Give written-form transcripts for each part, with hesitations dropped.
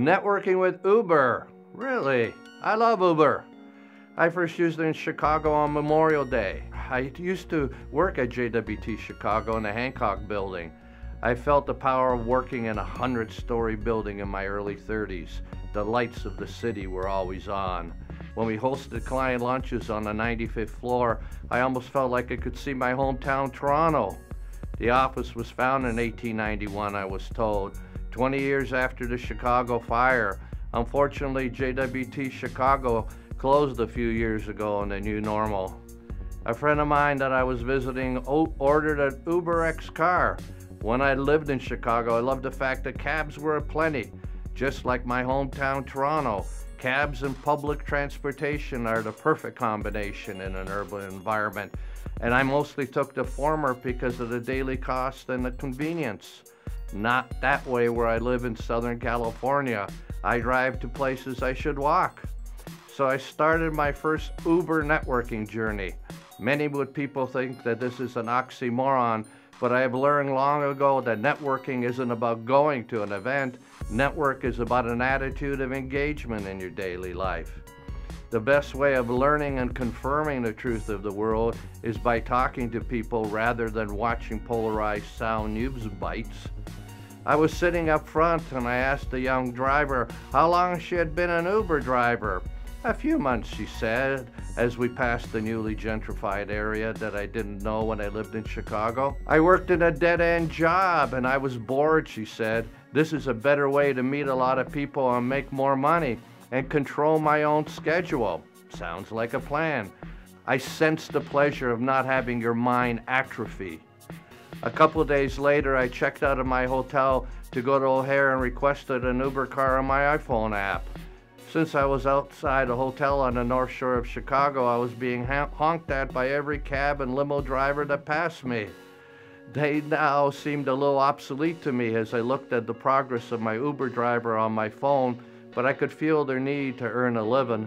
Networking with Uber. Really? I love Uber. I first used it in Chicago on Memorial Day. I used to work at JWT Chicago in the Hancock Building. I felt the power of working in a 100-story building in my early 30s. The lights of the city were always on. When we hosted client lunches on the 95th floor, I almost felt like I could see my hometown, Toronto. The office was founded in 1891, I was told, 20 years after the Chicago fire. Unfortunately, JWT Chicago closed a few years ago in the new normal. A friend of mine that I was visiting ordered an UberX car. When I lived in Chicago, I loved the fact that cabs were aplenty. Just like my hometown, Toronto, cabs and public transportation are the perfect combination in an urban environment. And I mostly took the former because of the daily cost and the convenience. Not that way where I live in Southern California. I drive to places I should walk. So I started my first Uber networking journey. Many people think that this is an oxymoron, but I have learned long ago that networking isn't about going to an event. Network is about an attitude of engagement in your daily life. The best way of learning and confirming the truth of the world is by talking to people rather than watching polarized sound news bites. I was sitting up front and I asked the young driver how long she had been an Uber driver. A few months, she said, as we passed the newly gentrified area that I didn't know when I lived in Chicago. I worked in a dead-end job and I was bored, she said. This is a better way to meet a lot of people and make more money and control my own schedule. Sounds like a plan. I sensed the pleasure of not having your mind atrophy. A couple of days later, I checked out of my hotel to go to O'Hare and requested an Uber car on my iPhone app. Since I was outside a hotel on the North Shore of Chicago, I was being honked at by every cab and limo driver that passed me. They now seemed a little obsolete to me as I looked at the progress of my Uber driver on my phone, but I could feel their need to earn a living.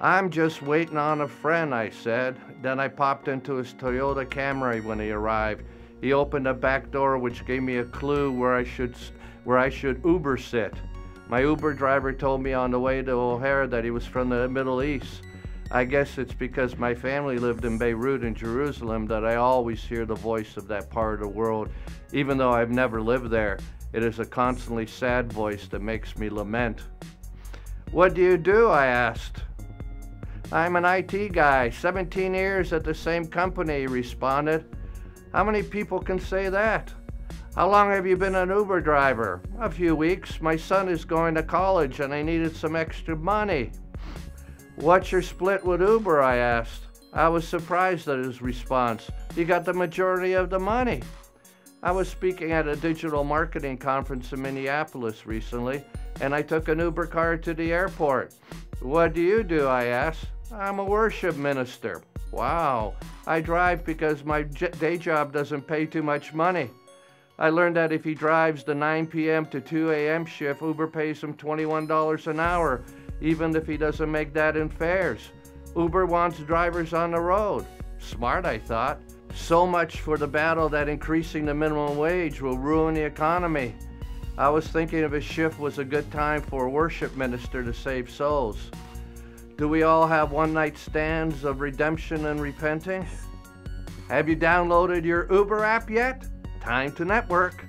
I'm just waiting on a friend, I said. Then I popped into his Toyota Camry when he arrived. He opened a back door which gave me a clue where I should Uber sit. My Uber driver told me on the way to O'Hare that he was from the Middle East. I guess it's because my family lived in Beirut and Jerusalem that I always hear the voice of that part of the world. Even though I've never lived there, it is a constantly sad voice that makes me lament. What do you do? I asked. I'm an IT guy, 17 years at the same company, he responded. How many people can say that? How long have you been an Uber driver? A few weeks. My son is going to college and I needed some extra money. What's your split with Uber? I asked. I was surprised at his response. You got the majority of the money. I was speaking at a digital marketing conference in Minneapolis recently, and I took an Uber car to the airport. What do you do? I asked. I'm a worship minister. Wow. I drive because my day job doesn't pay too much money. I learned that if he drives the 9 p.m. to 2 a.m. shift, Uber pays him $21 an hour, even if he doesn't make that in fares. Uber wants drivers on the road. Smart, I thought. So much for the battle that increasing the minimum wage will ruin the economy. I was thinking if a shift was a good time for a worship minister to save souls. Do we all have one-night stands of redemption and repenting? Have you downloaded your Uber app yet? Time to network.